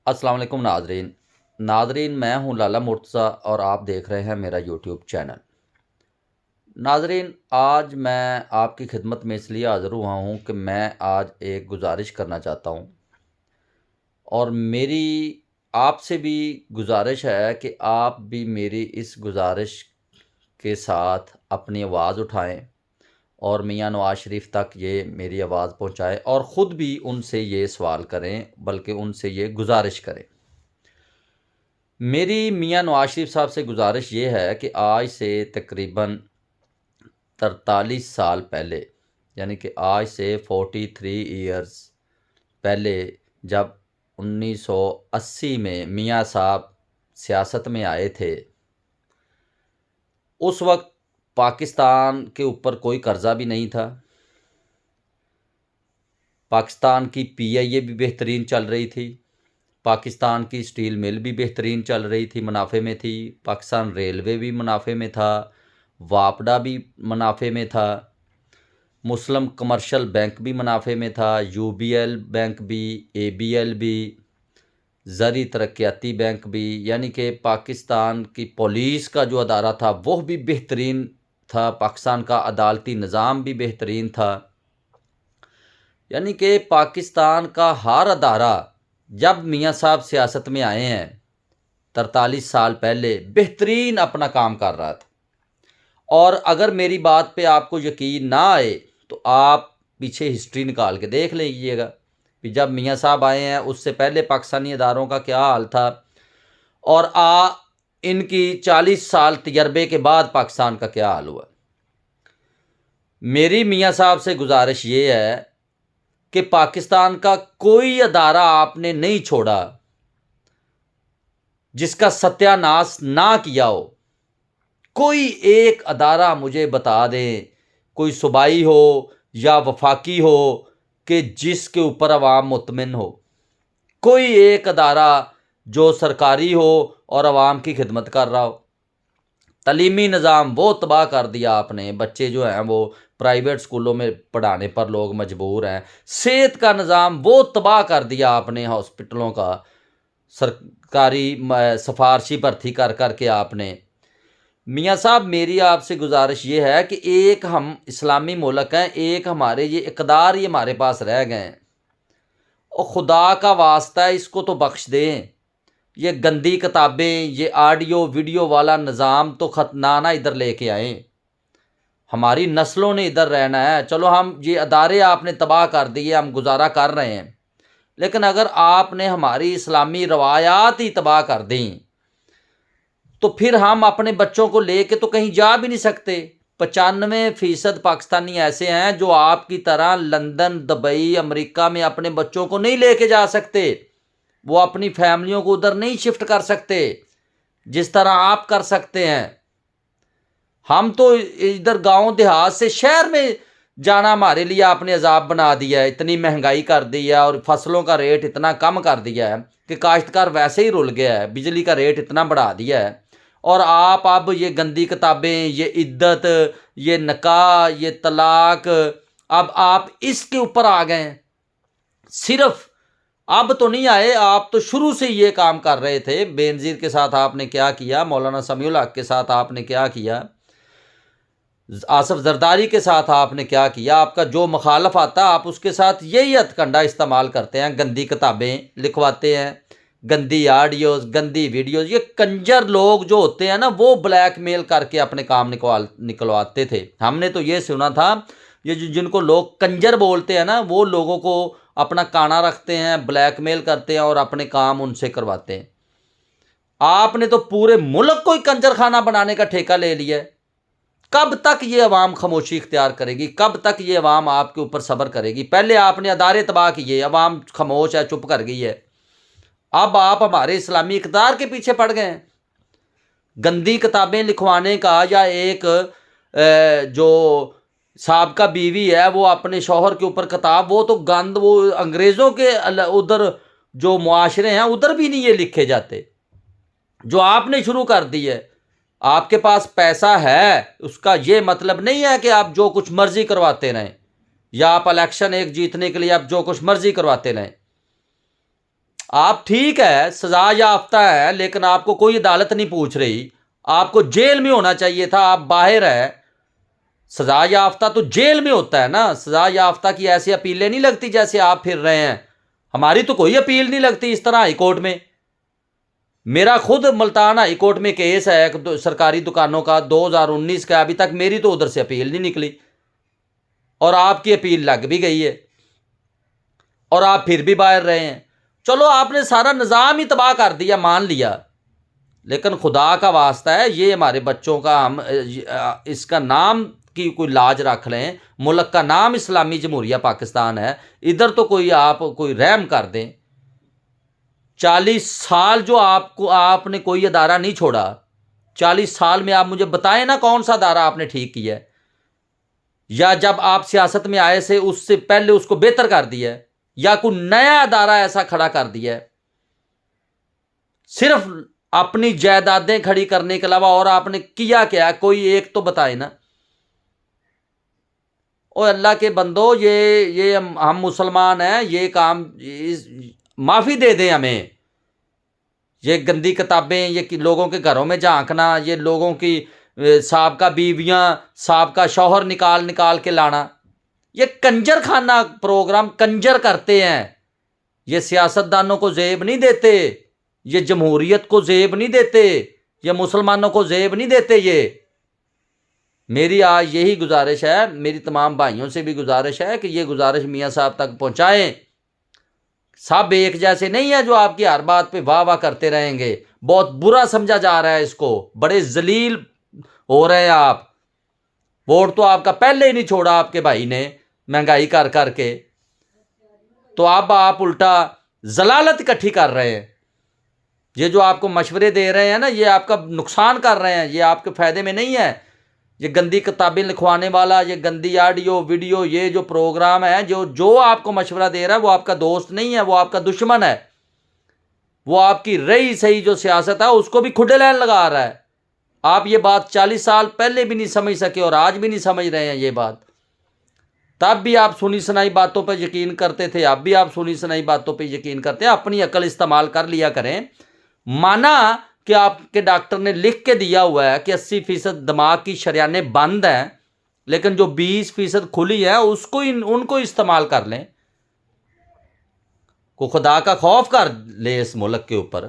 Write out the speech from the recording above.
السلام علیکم ناظرین میں ہوں لالا مرتضیٰ اور آپ دیکھ رہے ہیں میرا یوٹیوب چینل۔ ناظرین، آج میں آپ کی خدمت میں اس لیے حاضر ہوا ہوں کہ میں آج ایک گزارش کرنا چاہتا ہوں، اور میری آپ سے بھی گزارش ہے کہ آپ بھی میری اس گزارش کے ساتھ اپنی آواز اٹھائیں اور میاں نواز شریف تک یہ میری آواز پہنچائیں، اور خود بھی ان سے یہ سوال کریں، بلکہ ان سے یہ گزارش کریں۔ میری میاں نواز شریف صاحب سے گزارش یہ ہے کہ آج سے تقریباً 43 سال پہلے، یعنی کہ آج سے 43 ایئرز پہلے، جب 1980 میں میاں صاحب سیاست میں آئے تھے، اس وقت پاکستان کے اوپر کوئی قرضہ بھی نہیں تھا، پاکستان کی پی آئی اے بھی بہترین چل رہی تھی، پاکستان کی سٹیل مل بھی بہترین چل رہی تھی، منافع میں تھی، پاکستان ریلوے بھی منافع میں تھا، واپڈا بھی منافع میں تھا، مسلم کمرشل بینک بھی منافع میں تھا، یو بی ایل بینک بھی، اے بی ایل بھی، زرعی ترقیاتی بینک بھی، یعنی کہ پاکستان کی پولیس کا جو ادارہ تھا وہ بھی بہترین تھا، پاکستان کا عدالتی نظام بھی بہترین تھا، یعنی کہ پاکستان کا ہر ادارہ جب میاں صاحب سیاست میں آئے ہیں 43 سال پہلے بہترین اپنا کام کر رہا تھا۔ اور اگر میری بات پہ آپ کو یقین نہ آئے تو آپ پیچھے ہسٹری نکال کے دیکھ لیجیے گا کہ جب میاں صاحب آئے ہیں اس سے پہلے پاکستانی اداروں کا کیا حال تھا، اور ان کی 40 سال تجربے کے بعد پاکستان کا کیا حال ہوا۔ میری میاں صاحب سے گزارش یہ ہے کہ پاکستان کا کوئی ادارہ آپ نے نہیں چھوڑا جس کا ستیہ ناش نہ کیا ہو۔ کوئی ایک ادارہ مجھے بتا دیں، کوئی صوبائی ہو یا وفاقی ہو، کہ جس کے اوپر عوام مطمئن ہو۔ کوئی ایک ادارہ جو سرکاری ہو اور عوام کی خدمت کر رہا ہو۔ تعلیمی نظام وہ تباہ کر دیا آپ نے، بچے جو ہیں وہ پرائیویٹ سکولوں میں پڑھانے پر لوگ مجبور ہیں۔ صحت کا نظام وہ تباہ کر دیا آپ نے، ہاسپٹلوں کا سرکاری سفارشی بھرتی کر کر کے آپ نے۔ میاں صاحب، میری آپ سے گزارش یہ ہے کہ ایک ہم اسلامی ملک ہیں، ایک ہمارے یہ اقدار ہی ہمارے پاس رہ گئے ہیں، اور خدا کا واسطہ ہے اس کو تو بخش دیں۔ یہ گندی کتابیں، یہ آڈیو ویڈیو والا نظام تو نہ ادھر لے کے آئیں۔ ہماری نسلوں نے ادھر رہنا ہے۔ چلو ہم یہ ادارے آپ نے تباہ کر دیے، ہم گزارا کر رہے ہیں، لیکن اگر آپ نے ہماری اسلامی روایات ہی تباہ کر دیں تو پھر ہم اپنے بچوں کو لے کے تو کہیں جا بھی نہیں سکتے۔ 95% پاکستانی ایسے ہیں جو آپ کی طرح لندن، دبئی، امریکہ میں اپنے بچوں کو نہیں لے کے جا سکتے، وہ اپنی فیملیوں کو ادھر نہیں شفٹ کر سکتے جس طرح آپ کر سکتے ہیں۔ ہم تو ادھر گاؤں دیہات سے شہر میں جانا ہمارے لیے آپ نے عذاب بنا دیا ہے، اتنی مہنگائی کر دی ہے، اور فصلوں کا ریٹ اتنا کم کر دیا ہے کہ کاشتکار ویسے ہی رل گیا ہے، بجلی کا ریٹ اتنا بڑھا دیا ہے، اور آپ اب یہ گندی کتابیں، یہ عدت، یہ نکاح، یہ طلاق، اب آپ اس کے اوپر آ گئے ہیں۔ صرف اب تو نہیں آئے، آپ تو شروع سے یہ کام کر رہے تھے۔ بے نظیر کے ساتھ آپ نے کیا کیا، مولانا سمیع الحق کے ساتھ آپ نے کیا کیا، آصف زرداری کے ساتھ آپ نے کیا کیا۔ آپ کا جو مخالف آتا آپ اس کے ساتھ یہی ہتھ کنڈا استعمال کرتے ہیں، گندی کتابیں لکھواتے ہیں، گندی آڈیوز، گندی ویڈیوز۔ یہ کنجر لوگ جو ہوتے ہیں نا، وہ بلیک میل کر کے اپنے کام نکلواتے تھے۔ ہم نے تو یہ سنا تھا، یہ جن کو لوگ کنجر بولتے ہیں نا، وہ لوگوں کو اپنا کانا رکھتے ہیں، بلیک میل کرتے ہیں اور اپنے کام ان سے کرواتے ہیں۔ آپ نے تو پورے ملک کو ہی کنجر خانہ بنانے کا ٹھیکہ لے لیا ہے۔ کب تک یہ عوام خاموشی اختیار کرے گی؟ کب تک یہ عوام آپ کے اوپر صبر کرے گی؟ پہلے آپ نے ادارے تباہ کیے، عوام خاموش ہے، چپ کر گئی ہے۔ اب آپ ہمارے اسلامی اقدار کے پیچھے پڑ گئے ہیں۔ گندی کتابیں لکھوانے کا، یا ایک جو سابقہ بیوی ہے وہ اپنے شوہر کے اوپر کتاب، وہ تو گند، وہ انگریزوں کے ادھر جو معاشرے ہیں ادھر بھی نہیں یہ لکھے جاتے، جو آپ نے شروع کر دی ہے۔ آپ کے پاس پیسہ ہے، اس کا یہ مطلب نہیں ہے کہ آپ جو کچھ مرضی کرواتے رہیں، یا آپ الیکشن ایک جیتنے کے لیے آپ جو کچھ مرضی کرواتے رہیں۔ آپ ٹھیک ہے سزا یافتہ ہے، لیکن آپ کو کوئی عدالت نہیں پوچھ رہی، آپ کو جیل میں ہونا چاہیے تھا، آپ باہر ہے۔ سزا یافتہ تو جیل میں ہوتا ہے نا، سزا یافتہ کی ایسی اپیلیں نہیں لگتی جیسے آپ پھر رہے ہیں، ہماری تو کوئی اپیل نہیں لگتی اس طرح ہائی کورٹ میں۔ میرا خود ملتان ہائی کورٹ میں کیس ہے سرکاری دکانوں کا 2019 کا، ابھی تک میری تو ادھر سے اپیل نہیں نکلی، اور آپ کی اپیل لگ بھی گئی ہے اور آپ پھر بھی باہر رہے ہیں۔ چلو آپ نے سارا نظام ہی تباہ کر دیا، مان لیا، لیکن خدا کا واسطہ ہے یہ ہمارے بچوں کا، ہم اس کا نام کی کوئی لاج رکھ لیں، ملک کا نام اسلامی جمہوریہ پاکستان ہے، ادھر تو کوئی آپ کوئی رحم کر دیں۔ 40 سال جو آپ نے کوئی ادارہ نہیں چھوڑا، 40 سال میں آپ مجھے بتائیں نا کون سا ادارہ آپ نے ٹھیک کیا ہے، یا جب آپ سیاست میں آئے سے اس سے پہلے اس کو بہتر کر دیا ہے، یا کوئی نیا ادارہ ایسا کھڑا کر دیا ہے؟ صرف اپنی جائیدادیں کھڑی کرنے کے علاوہ اور آپ نے کیا کیا؟ کوئی ایک تو بتائے نا۔ او اللہ کے بندو، یہ ہم مسلمان ہیں، یہ کام معافی دے دیں ہمیں۔ یہ گندی کتابیں، یہ لوگوں کے گھروں میں جھانکنا، یہ لوگوں کی سابقہ بیویاں، سابقہ شوہر نکال کے لانا، یہ کنجر خانہ پروگرام کنجر کرتے ہیں۔ یہ سیاستدانوں کو زیب نہیں دیتے، یہ جمہوریت کو زیب نہیں دیتے، یہ مسلمانوں کو زیب نہیں دیتے۔ یہ میری آج یہی گزارش ہے، میری تمام بھائیوں سے بھی گزارش ہے کہ یہ گزارش میاں صاحب تک پہنچائیں۔ سب ایک جیسے نہیں ہیں جو آپ کی ہر بات پہ واہ واہ کرتے رہیں گے، بہت برا سمجھا جا رہا ہے اس کو، بڑے ذلیل ہو رہے ہیں آپ۔ ووٹ تو آپ کا پہلے ہی نہیں چھوڑا آپ کے بھائی نے مہنگائی کر کر کے، تو اب آپ الٹا ضلالت اکٹھی کر رہے ہیں۔ یہ جو آپ کو مشورے دے رہے ہیں نا، یہ آپ کا نقصان کر رہے ہیں، یہ آپ کے فائدے میں نہیں ہے۔ یہ گندی کتابیں لکھوانے والا، یہ گندی آڈیو ویڈیو، یہ جو پروگرام ہے، جو آپ کو مشورہ دے رہا ہے وہ آپ کا دوست نہیں ہے، وہ آپ کا دشمن ہے۔ وہ آپ کی رہی صحیح جو سیاست ہے اس کو بھی کھڈے لین لگا رہا ہے۔ آپ یہ بات 40 سال پہلے بھی نہیں سمجھ سکے اور آج بھی نہیں سمجھ رہے ہیں یہ بات۔ تب بھی آپ سنی سنائی باتوں پہ یقین کرتے تھے، اب بھی آپ سنی سنائی باتوں پہ یقین کرتے ہیں۔ اپنی عقل استعمال کر لیا کریں۔ مانا کہ آپ کے ڈاکٹر نے لکھ کے دیا ہوا ہے کہ 80% دماغ کی شریانیں بند ہیں، لیکن جو 20% کھلی ہیں اس کو ان کو استعمال کر لیں۔ کو خدا کا خوف کر لے اس ملک کے اوپر۔